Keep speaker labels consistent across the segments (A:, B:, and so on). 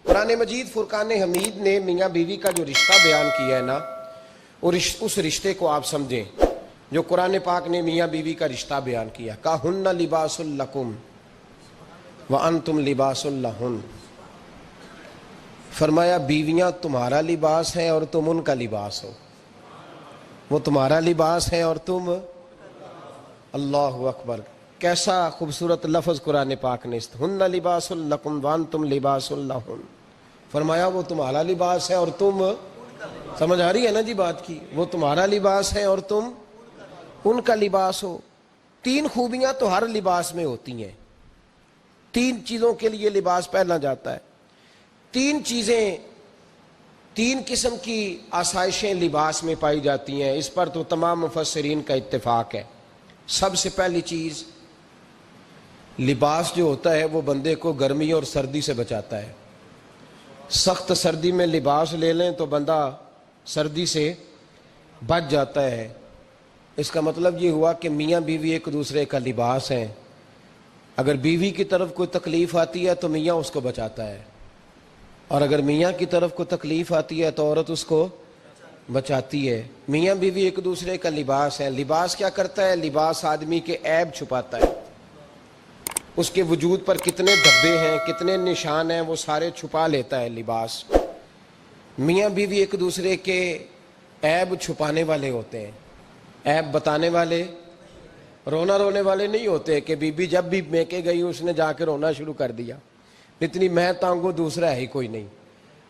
A: قرآن مجید فرقان حمید نے میاں بیوی کا جو رشتہ بیان کیا ہے نا، اور اس رشتے کو آپ سمجھیں جو قرآن پاک نے میاں بیوی کا رشتہ بیان کیا، کہن لباس لکم وانتم لباس لہن، فرمایا بیویاں تمہارا لباس ہیں اور تم ان کا لباس ہو، وہ تمہارا لباس ہے اور تم، اللہ اکبر، کیسا خوبصورت لفظ قرآن پاک نے، ہن لباس لکم وانتم لباس لہن، فرمایا وہ تمہارا لباس ہے اور تم، سمجھ آ رہی ہے نا جی بات کی، وہ تمہارا لباس ہے اور تم ان کا لباس ہو۔ تین خوبیاں تو ہر لباس میں ہوتی ہیں، تین چیزوں کے لیے لباس پہنا جاتا ہے، تین چیزیں، تین قسم کی آسائشیں لباس میں پائی جاتی ہیں، اس پر تو تمام مفسرین کا اتفاق ہے۔ سب سے پہلی چیز، لباس جو ہوتا ہے وہ بندے کو گرمی اور سردی سے بچاتا ہے۔ سخت سردی میں لباس لے لیں تو بندہ سردی سے بچ جاتا ہے۔ اس کا مطلب یہ ہوا کہ میاں بیوی ایک دوسرے کا لباس ہیں، اگر بیوی کی طرف کوئی تکلیف آتی ہے تو میاں اس کو بچاتا ہے، اور اگر میاں کی طرف کوئی تکلیف آتی ہے تو عورت اس کو بچاتی ہے۔ میاں بیوی ایک دوسرے کا لباس ہے۔ لباس کیا کرتا ہے؟ لباس آدمی کے عیب چھپاتا ہے، اس کے وجود پر کتنے دھبے ہیں، کتنے نشان ہیں، وہ سارے چھپا لیتا ہے لباس۔ میاں بیوی ایک دوسرے کے عیب چھپانے والے ہوتے ہیں، عیب بتانے والے، رونا رونے والے نہیں ہوتے کہ بی بی جب بھی میکے گئی اس نے جا کے رونا شروع کر دیا، اتنی میں تانگو دوسرا ہے ہی کوئی نہیں،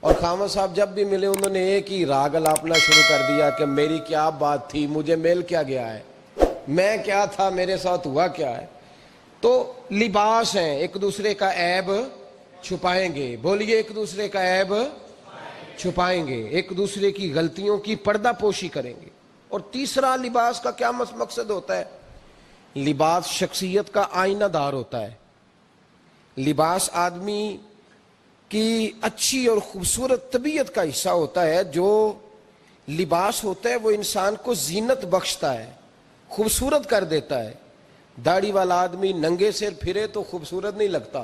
A: اور خامد صاحب جب بھی ملے انہوں نے ایک ہی راگ الاپنا شروع کر دیا کہ میری کیا بات تھی، مجھے مل کیا گیا ہے، میں کیا تھا، میرے ساتھ ہوا کیا ہے۔ تو لباس ہیں، ایک دوسرے کا عیب چھپائیں گے، بولیے ایک دوسرے کا عیب چھپائیں گے، ایک دوسرے کی غلطیوں کی پردہ پوشی کریں گے۔ اور تیسرا لباس کا کیا مقصد ہوتا ہے؟ لباس شخصیت کا آئینہ دار ہوتا ہے۔ لباس آدمی کی اچھی اور خوبصورت طبیعت کا حصہ ہوتا ہے۔ جو لباس ہوتا ہے وہ انسان کو زینت بخشتا ہے، خوبصورت کر دیتا ہے۔ داڑھی والا آدمی ننگے سر پھرے تو خوبصورت نہیں لگتا،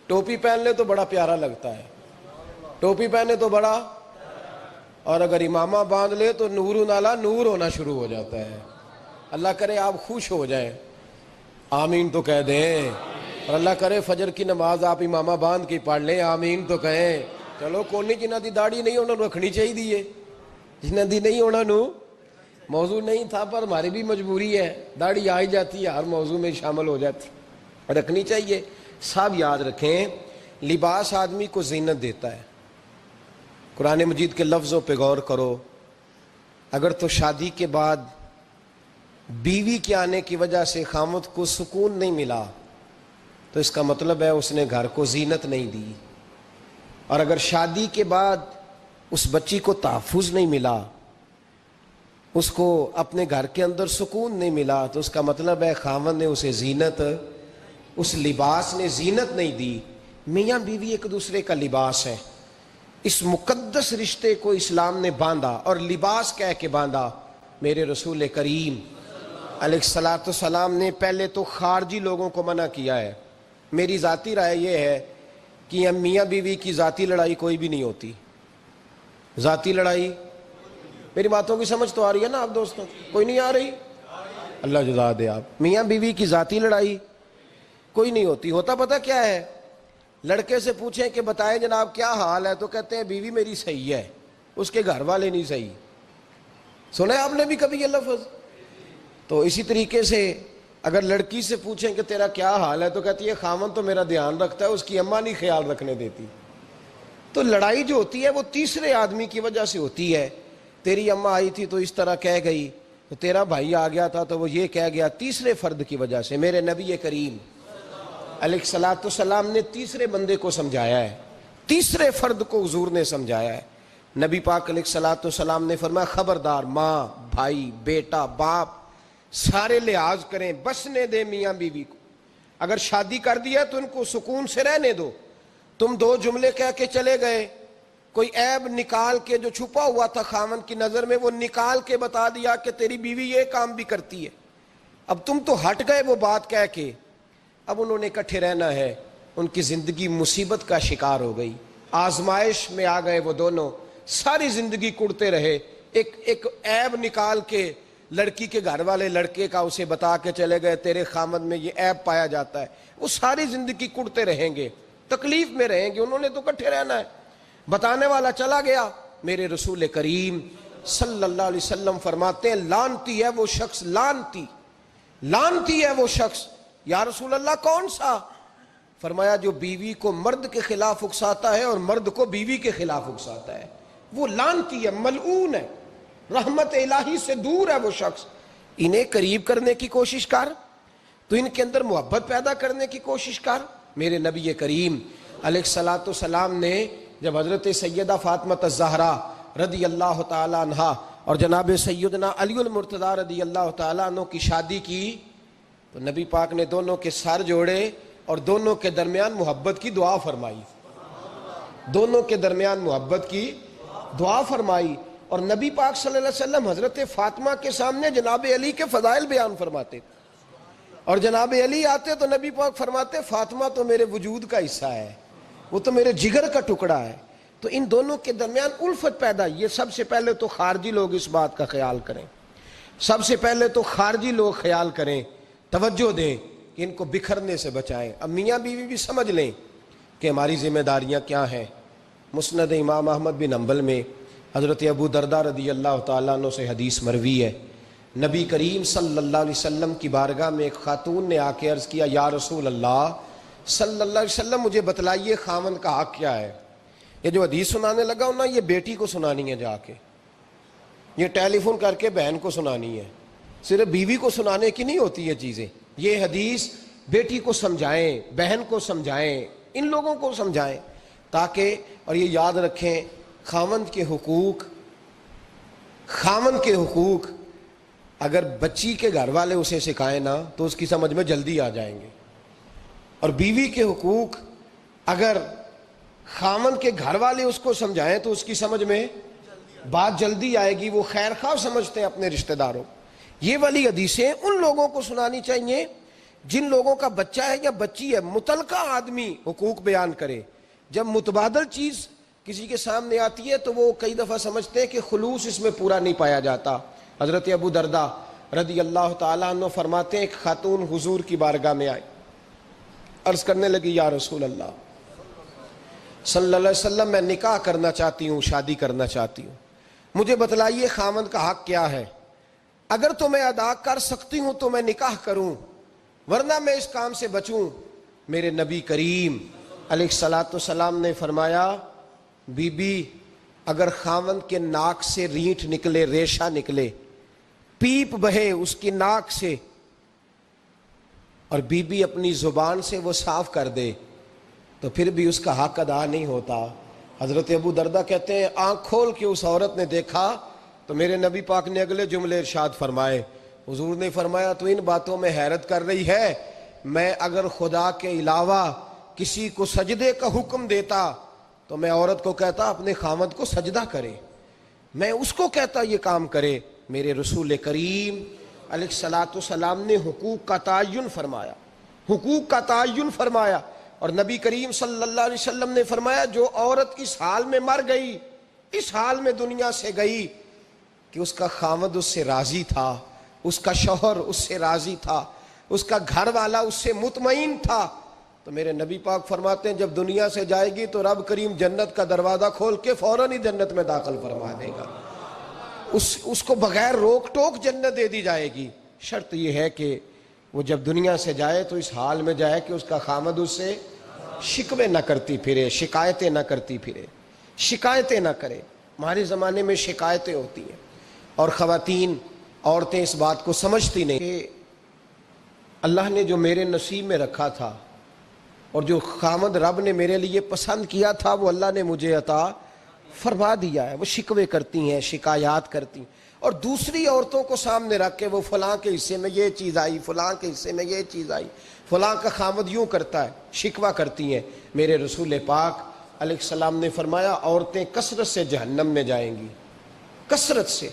A: ٹوپی پہن لے تو بڑا پیارا لگتا ہے، ٹوپی پہنے تو بڑا، اور اگر امامہ باندھ لے تو نور نالا نور ہونا شروع ہو جاتا ہے۔ اللہ کرے آپ خوش ہو جائیں، آمین تو کہہ دیں، اور اللہ کرے فجر کی نماز آپ امامہ باندھ کی پڑھ لیں، آمین تو کہیں۔ چلو کونی جنہ دی داڑھی نہیں انہوں نے رکھنی چاہیے دیئے، جنہ دی نہیں ہونا نو، موضوع نہیں تھا پر ہماری بھی مجبوری ہے، داڑھی آئی جاتی ہے ہر موضوع میں شامل ہو جاتی، رکھنی چاہیے۔ سب یاد رکھیں، لباس آدمی کو زینت دیتا ہے۔ قرآن مجید کے لفظوں پہ غور کرو، اگر تو شادی کے بعد بیوی کے آنے کی وجہ سے خامد کو سکون نہیں ملا تو اس کا مطلب ہے اس نے گھر کو زینت نہیں دی، اور اگر شادی کے بعد اس بچی کو تحفظ نہیں ملا، اس کو اپنے گھر کے اندر سکون نہیں ملا، تو اس کا مطلب ہے خامد نے اسے زینت، اس لباس نے زینت نہیں دی۔ میاں بیوی ایک دوسرے کا لباس ہے، اس مقدس رشتے کو اسلام نے باندھا، اور لباس کہہ کے باندھا۔ میرے رسول کریم علیہ الصلوۃ والسلام نے پہلے تو خارجی لوگوں کو منع کیا ہے۔ میری ذاتی رائے یہ ہے کہ میاں بیوی کی ذاتی لڑائی کوئی بھی نہیں ہوتی، ذاتی لڑائی، میری باتوں کی سمجھ تو آ رہی ہے نا آپ دوستوں؟ کوئی نہیں آ رہی؟ اللہ جزا دے آپ۔ میاں بیوی کی ذاتی لڑائی کوئی نہیں ہوتی، ہوتا پتہ کیا ہے؟ لڑکے سے پوچھیں کہ بتائیں جناب کیا حال ہے، تو کہتے ہیں بیوی میری صحیح ہے، اس کے گھر والے نہیں صحیح۔ سنا ہے آپ نے بھی کبھی یہ لفظ؟ تو اسی طریقے سے اگر لڑکی سے پوچھیں کہ تیرا کیا حال ہے تو کہتی ہے خامن تو میرا دھیان رکھتا ہے، اس کی اماں نہیں خیال رکھنے دیتی۔ تو لڑائی جو ہوتی ہے وہ تیسرے آدمی کی وجہ سے ہوتی ہے۔ تیری اماں آئی تھی تو اس طرح کہہ گئی، تو تیرا بھائی آ گیا تھا تو وہ یہ کہہ گیا، تیسرے فرد کی وجہ سے۔ میرے نبی کریم علیہ الصلوۃ والسلام نے تیسرے بندے کو سمجھایا ہے، تیسرے فرد کو حضور نے سمجھایا ہے۔ نبی پاک علیہ الصلوۃ والسلام نے فرمایا خبردار، ماں، بھائی، بیٹا، باپ سارے لحاظ کریں، بسنے دیں میاں بیوی کو۔ اگر شادی کر دیا تو ان کو سکون سے رہنے دو۔ تم دو جملے کہہ کے چلے گئے، کوئی عیب نکال کے جو چھپا ہوا تھا خامن کی نظر میں وہ نکال کے بتا دیا کہ تیری بیوی یہ کام بھی کرتی ہے، اب تم تو ہٹ گئے وہ بات کہہ کے، اب انہوں نے اکٹھے رہنا ہے، ان کی زندگی مصیبت کا شکار ہو گئی۔ آزمائش میں آ گئے وہ دونوں، ساری زندگی کڑتے رہے، ایک عیب نکال کے لڑکی کے گھر والے لڑکے کا اسے بتا کے چلے گئے تیرے خامد میں یہ عیب پایا جاتا ہے، وہ ساری زندگی کڑتے رہیں گے، تکلیف میں رہیں گے، انہوں نے تو کٹھے رہنا ہے۔ بتانے والا چلا گیا، میرے رسول کریم صلی اللہ علیہ وسلم فرماتے ہیں لعنتی ہے وہ شخص، لعنتی ہے وہ شخص۔ یا رسول اللہ کون سا؟ فرمایا جو بیوی کو مرد کے خلاف اکساتا ہے اور مرد کو بیوی کے خلاف اکساتا ہے، وہ لعنتی ہے، ملعون ہے، رحمت الہی سے دور ہے وہ شخص۔ انہیں قریب کرنے کی کوشش کر، تو ان کے اندر محبت پیدا کرنے کی کوشش کر۔ میرے نبی کریم علیہ الصلوۃ والسلام نے جب حضرت سیدہ فاطمہ الزہرا رضی اللہ تعالی عنہا اور جناب سیدنا علی المرتضیٰ رضی اللہ تعالی عنہ کی شادی کی تو نبی پاک نے دونوں کے سر جوڑے اور دونوں کے درمیان محبت کی دعا فرمائی، دونوں کے درمیان محبت کی دعا فرمائی۔ اور نبی پاک صلی اللہ علیہ وسلم حضرت فاطمہ کے سامنے جناب علی کے فضائل بیان فرماتے، اور جناب علی آتے تو نبی پاک فرماتے فاطمہ تو میرے وجود کا حصہ ہے، وہ تو میرے جگر کا ٹکڑا ہے۔ تو ان دونوں کے درمیان الفت پیدا، یہ سب سے پہلے تو خارجی لوگ اس بات کا خیال کریں، سب سے پہلے تو خارجی لوگ خیال کریں، توجہ دیں کہ ان کو بکھرنے سے بچائیں۔ اب میاں بیوی بھی سمجھ لیں کہ ہماری ذمہ داریاں کیا ہیں۔ مسند امام احمد بن حنبل میں حضرت ابو درداء رضی اللہ تعالیٰ عنہ سے حدیث مروی ہے، نبی کریم صلی اللہ علیہ وسلم کی بارگاہ میں ایک خاتون نے آ کے عرض کیا یا رسول اللہ صلی اللہ علیہ وسلم مجھے بتلائیے خاوند کا حق کیا ہے۔ یہ جو حدیث سنانے لگا ہوں نا، یہ بیٹی کو سنانی ہے، جا کے یہ ٹیلی فون کر کے بہن کو سنانی ہے، صرف بیوی کو سنانے کی نہیں ہوتی یہ چیزیں۔ یہ حدیث بیٹی کو سمجھائیں، بہن کو سمجھائیں، ان لوگوں کو سمجھائیں تاکہ، اور یہ یاد رکھیں خاوند کے حقوق اگر بچی کے گھر والے اسے سکھائیں نا تو اس کی سمجھ میں جلدی آ جائیں گے، اور بیوی کے حقوق اگر خاوند کے گھر والے اس کو سمجھائیں تو اس کی سمجھ میں بات جلدی آئے گی، وہ خیر خواہ سمجھتے ہیں اپنے رشتہ داروں۔ یہ والی حدیثیں ان لوگوں کو سنانی چاہیے جن لوگوں کا بچہ ہے یا بچی ہے، متعلقہ آدمی حقوق بیان کرے۔ جب متبادل چیز کسی کے سامنے آتی ہے تو وہ کئی دفعہ سمجھتے ہیں کہ خلوص اس میں پورا نہیں پایا جاتا۔ حضرت ابو درداء رضی اللہ تعالیٰ عنہ فرماتے ہیں ایک خاتون حضور کی بارگاہ میں آئی، عرض کرنے لگی یا رسول اللہ صلی اللہ علیہ وسلم میں نکاح کرنا چاہتی ہوں، شادی کرنا چاہتی ہوں، مجھے بتلائیے خاوند کا حق کیا ہے، اگر تو میں ادا کر سکتی ہوں تو میں نکاح کروں ورنہ میں اس کام سے بچوں۔ میرے نبی کریم علیہ الصلوۃ والسلام نے فرمایا بی بی اگر خاوند کے ناک سے رینٹ نکلے، ریشہ نکلے، پیپ بہے اس کی ناک سے، اور بی بی اپنی زبان سے وہ صاف کر دے تو پھر بھی اس کا حق ادا نہیں ہوتا۔ حضرت ابو درداء کہتے ہیں آنکھ کھول کے اس عورت نے دیکھا تو میرے نبی پاک نے اگلے جملے ارشاد فرمائے، حضور نے فرمایا تو ان باتوں میں حیرت کر رہی ہے، میں اگر خدا کے علاوہ کسی کو سجدے کا حکم دیتا تو میں عورت کو کہتا اپنے خاوند کو سجدہ کرے، میں اس کو کہتا یہ کام کرے۔ میرے رسول کریم علیہ الصلوۃ والسلام نے حقوق کا تعین فرمایا، حقوق کا تعین فرمایا، اور نبی کریم صلی اللہ علیہ وسلم نے فرمایا جو عورت اس حال میں مر گئی، اس حال میں دنیا سے گئی کہ اس کا خاوند اس سے راضی تھا، اس کا شوہر اس سے راضی تھا، اس کا گھر والا اس سے مطمئن تھا، تو میرے نبی پاک فرماتے ہیں جب دنیا سے جائے گی تو رب کریم جنت کا دروازہ کھول کے فوراً ہی جنت میں داخل فرما دے گا، اس کو بغیر روک ٹوک جنت دے دی جائے گی۔ شرط یہ ہے کہ وہ جب دنیا سے جائے تو اس حال میں جائے کہ اس کا خاوند اس سے شکوے نہ کرتی پھرے، شکایتیں نہ کرتی پھرے، شکایتیں نہ کرے۔ ہمارے زمانے میں شکایتیں ہوتی ہیں، اور خواتین عورتیں اس بات کو سمجھتی نہیں کہ اللہ نے جو میرے نصیب میں رکھا تھا اور جو خاوند رب نے میرے لیے پسند کیا تھا وہ اللہ نے مجھے عطا فرما دیا ہے۔ وہ شکوے کرتی ہیں، شکایات کرتی ہیں، اور دوسری عورتوں کو سامنے رکھ کے وہ فلاں کے حصے میں یہ چیز آئی، فلاں کے حصے میں یہ چیز آئی، فلاں کا خاوند یوں کرتا ہے، شکوہ کرتی ہیں۔ میرے رسول پاک علیہ السلام نے فرمایا عورتیں کثرت سے جہنم میں جائیں گی، کثرت سے۔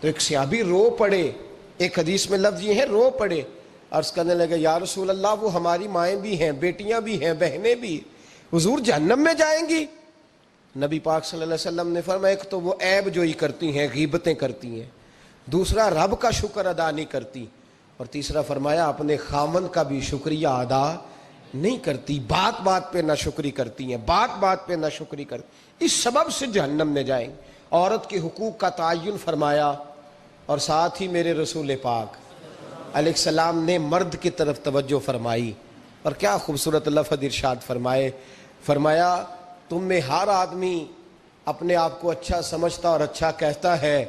A: تو ایک صحابی رو پڑے، ایک حدیث میں لفظ یہ ہے رو پڑے، عرض کرنے لگے یا رسول اللہ وہ ہماری مائیں بھی ہیں، بیٹیاں بھی ہیں، بہنیں بھی، حضور جہنم میں جائیں گی؟ نبی پاک صلی اللہ علیہ وسلم نے فرمایا ایک تو وہ عیب جوئی کرتی ہیں، غیبتیں کرتی ہیں، دوسرا رب کا شکر ادا نہیں کرتی، اور تیسرا فرمایا اپنے خامن کا بھی شکریہ ادا نہیں کرتی، بات بات پہ ناشکری کرتی ہیں، بات بات پہ ناشکری کرتی، اس سبب سے جہنم میں جائیں۔ عورت کے حقوق کا تعین فرمایا، اور ساتھ ہی میرے رسول پاک علیہ السلام نے مرد کی طرف توجہ فرمائی، اور کیا خوبصورت لفظ ارشاد فرمایا تم میں ہر آدمی اپنے آپ کو اچھا سمجھتا اور اچھا کہتا ہے،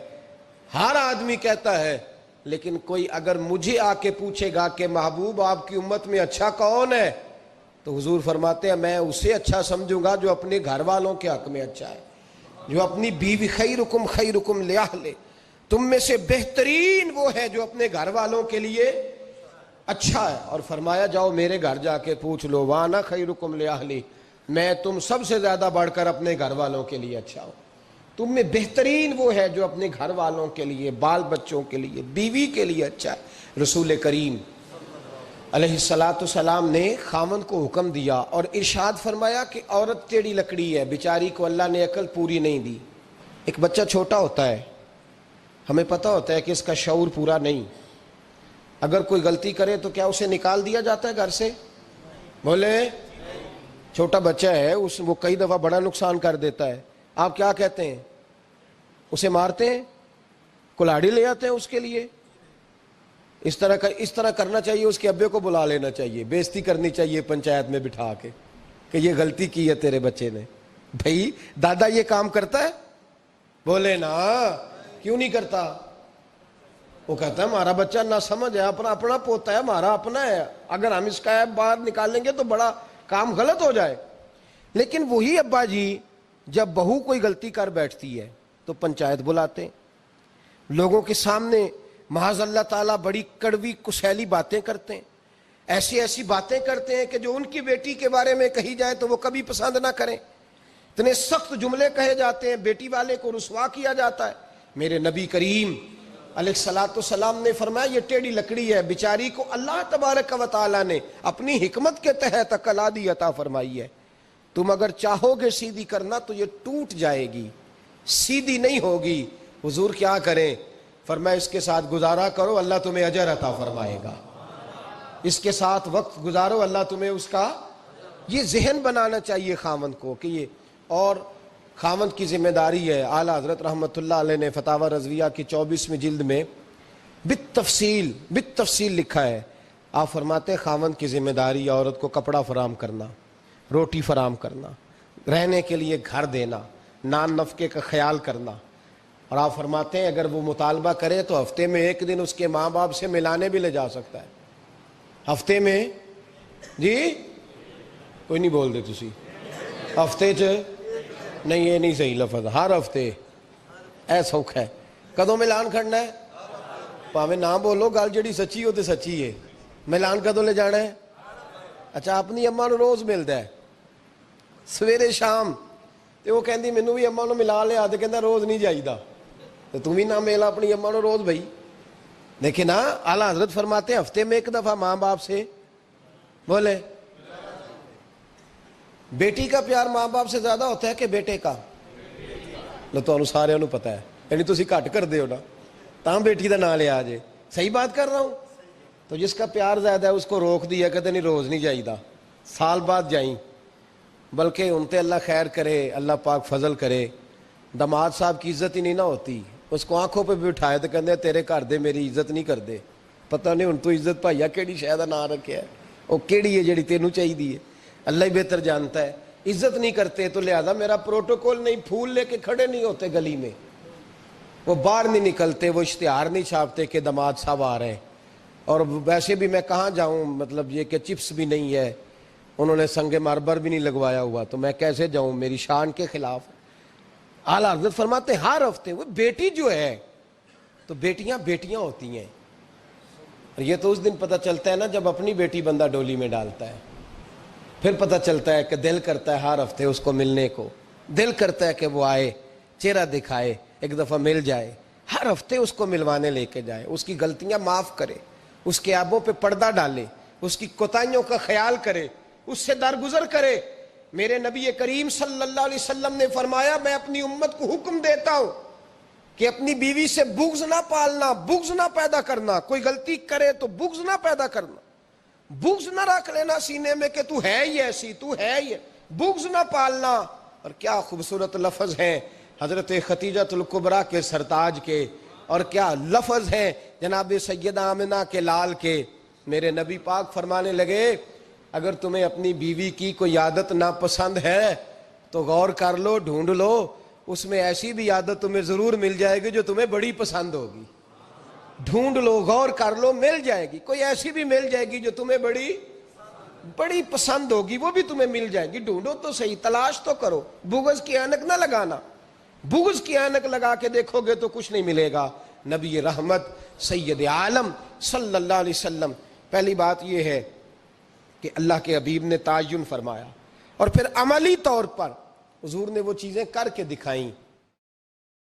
A: ہر آدمی کہتا ہے، لیکن کوئی اگر مجھے آ کے پوچھے گا کہ محبوب آپ کی امت میں اچھا کون ہے، تو حضور فرماتے ہیں میں اسے اچھا سمجھوں گا جو اپنے گھر والوں کے حق میں اچھا ہے، جو اپنی بیوی خیرکم لأہلہ، تم میں سے بہترین وہ ہے جو اپنے گھر والوں کے لیے اچھا ہے، اور فرمایا جاؤ میرے گھر جا کے پوچھ لو وانا خیرکم لأہلہ، میں تم سب سے زیادہ بڑھ کر اپنے گھر والوں کے لیے اچھا ہوں، تم میں بہترین وہ ہے جو اپنے گھر والوں کے لیے، بال بچوں کے لیے، بیوی کے لیے اچھا ہے۔ رسول کریم علیہ السلام نے خامن کو حکم دیا اور ارشاد فرمایا کہ عورت ٹیڑھی لکڑی ہے، بیچاری کو اللہ نے عقل پوری نہیں دی۔ ایک بچہ چھوٹا ہوتا ہے، ہمیں پتہ ہوتا ہے کہ اس کا شعور پورا نہیں، اگر کوئی غلطی کرے تو کیا اسے نکال دیا جاتا ہے گھر سے؟ بولے، چھوٹا بچہ ہے، وہ کئی دفعہ بڑا نقصان کر دیتا ہے، آپ کیا کہتے ہیں؟ اسے مارتے ہیں، کلاڑی لے آتے ہیں اس کے لیے؟ اس طرح کرنا چاہیے، اس کے ابے کو بلا لینا چاہیے، بےزتی کرنی چاہیے پنچایت میں بٹھا کے کہ یہ غلطی کی ہے تیرے بچے نے۔ بھائی دادا یہ کام کرتا ہے؟ بولے نا، کیوں نہیں کرتا؟ وہ کہتا ہے ہمارا بچہ نہ سمجھ ہے، اپنا پوتا ہے، ہمارا اپنا ہے، اگر ہم اس کا ایپ باہر نکالیں گے تو بڑا کام غلط ہو جائے۔ لیکن وہی ابا جی جب بہو کوئی غلطی کر بیٹھتی ہے تو پنچایت بلاتے ہیں، لوگوں کے سامنے معاذ اللہ تعالیٰ بڑی کڑوی کسیلی باتیں کرتے ہیں، ایسی باتیں کرتے ہیں کہ جو ان کی بیٹی کے بارے میں کہی جائے تو وہ کبھی پسند نہ کریں، اتنے سخت جملے کہے جاتے ہیں، بیٹی والے کو رسوا کیا جاتا ہے۔ میرے نبی کریم علیہ السلام نے فرمایا یہ ٹیڑھی لکڑی ہے، بیچاری کو اللہ تبارک و تعالیٰ نے اپنی حکمت کے تحت عقل عادی عطا فرمائی ہے، تم اگر چاہو گے سیدھی کرنا تو یہ ٹوٹ جائے گی، سیدھی نہیں ہوگی۔ حضور کیا کریں؟ فرمایا اس کے ساتھ گزارا کرو، اللہ تمہیں اجر عطا فرمائے گا، اس کے ساتھ وقت گزارو، اللہ تمہیں اس کا، یہ ذہن بنانا چاہیے خاوند کو کہ یہ، اور خاوند کی ذمہ داری ہے۔ اعلیٰ حضرت رحمۃ اللہ علیہ نے فتاوی رضویہ کی 24ویں جلد میں بالتفصیل لکھا ہے، آپ فرماتے ہیں خاوند کی ذمہ داری عورت کو کپڑا فراہم کرنا، روٹی فراہم کرنا، رہنے کے لیے گھر دینا، نان نفقے کا خیال کرنا، اور آپ فرماتے ہیں اگر وہ مطالبہ کرے تو ہفتے میں ایک دن اس کے ماں باپ سے ملانے بھی لے جا سکتا ہے، ہفتے میں، جی کوئی نہیں بول دے تسی، ہفتے نہیں، یہ نہیں صحیح لفظ، ہر ہفتے اے سوکھ ہے، کدوں ملان کرنا ہے؟ پاویں نہ بولو، گل جڑی سچی ہو تے سچی ہے، ملان کدوں لے جانا ہے؟ اچھا اپنی اماں نو روز ملتا ہے سویرے شام، تے وہ کہندی مینوں بھی اماں نو ملا لیا، تے کہندا روز نہیں جائیدا، تے تم بھی نہ ملا اپنی اماں نو روز بھائی۔ لیکن ہاں اعلیٰ حضرت فرماتے ہیں ہفتے میں ایک دفعہ ماں باپ سے، بولے، بیٹی کا پیار ماں باپ سے زیادہ ہوتا ہے کہ بیٹے کا؟ تو سارے انہوں پتا ہے، یعنی تسی گھٹ کر دے ہو نا، تاں بیٹی دا نام لیا جے، صحیح بات کر رہا ہوں؟ تو جس کا پیار زیادہ ہے اس کو روک دیا، کہتے نہیں روز نہیں جائیدا، سال بعد جائیں، بلکہ ان تے اللہ خیر کرے، اللہ پاک فضل کرے، داماد صاحب کی عزت ہی نہیں نہ ہوتی، اس کو آنکھوں پہ بھی اٹھائے تو کہتے تیرے گھر دے میری عزت نہیں کر دے، پتہ نہیں ہن تو عزت بھائیا کیڑی شے دا نام رکھیا ہے، وہ کیڑی ہے جڑی تینوں چاہیے، اللہ ہی بہتر جانتا ہے۔ عزت نہیں کرتے تو لہذا میرا پروٹوکول نہیں، پھول لے کے کھڑے نہیں ہوتے گلی میں، وہ باہر نہیں نکلتے، وہ اشتہار نہیں چھاپتے کہ داماد صاحب آ رہے ہیں، اور ویسے بھی میں کہاں جاؤں، مطلب یہ کہ چپس بھی نہیں ہے، انہوں نے سنگ مرمر بھی نہیں لگوایا ہوا، تو میں کیسے جاؤں، میری شان کے خلاف۔ اعلیٰ حضرت فرماتے ہیں ہر ہفتے وہ بیٹی جو ہے، تو بیٹیاں ہوتی ہیں، اور یہ تو اس دن پتہ چلتا ہے نا جب اپنی بیٹی بندہ ڈولی میں ڈالتا ہے، پھر پتہ چلتا ہے کہ دل کرتا ہے ہر ہفتے اس کو ملنے کو، دل کرتا ہے کہ وہ آئے، چہرہ دکھائے، ایک دفعہ مل جائے، ہر ہفتے اس کو ملوانے لے کے جائے، اس کی غلطیاں معاف کرے، اس کے عیبوں پہ پردہ ڈالے، اس کی کوتاہیوں کا خیال کرے، اس سے درگزر کرے، میرے نبی کریم صلی اللہ علیہ وسلم نے فرمایا میں اپنی امت کو حکم دیتا ہوں کہ اپنی بیوی سے بغض نہ پالنا، بغض نہ پیدا کرنا، کوئی غلطی کرے تو بغض نہ پیدا کرنا، بغض نہ رکھ لینا سینے میں کہ تو ہے ہی ایسی، تو ہے ہی، بغض نہ پالنا۔ اور کیا خوبصورت لفظ ہیں حضرت خدیجۃ الکبریٰ کے سرتاج کے، اور کیا لفظ ہیں جناب سیدہ آمنہ کے لال کے۔ میرے نبی پاک فرمانے لگے اگر تمہیں اپنی بیوی کی کوئی عادت ناپسند ہے تو غور کر لو، ڈھونڈ لو، اس میں ایسی بھی عادت تمہیں ضرور مل جائے گی جو تمہیں بڑی پسند ہوگی۔ ڈھونڈ لو، غور کر لو، مل جائے گی، کوئی ایسی بھی مل جائے گی جو تمہیں بڑی پسند ہوگی، وہ بھی تمہیں مل جائے گی۔ ڈھونڈو تو صحیح، تلاش تو کرو، بغض کی اینک نہ لگانا، بغض کی اینک لگا کے دیکھو گے تو کچھ نہیں ملے گا۔ نبی رحمت سید عالم صلی اللہ علیہ وسلم، پہلی بات یہ ہے کہ اللہ کے حبیب نے تعین فرمایا، اور پھر عملی طور پر حضور نے وہ چیزیں کر کے دکھائیں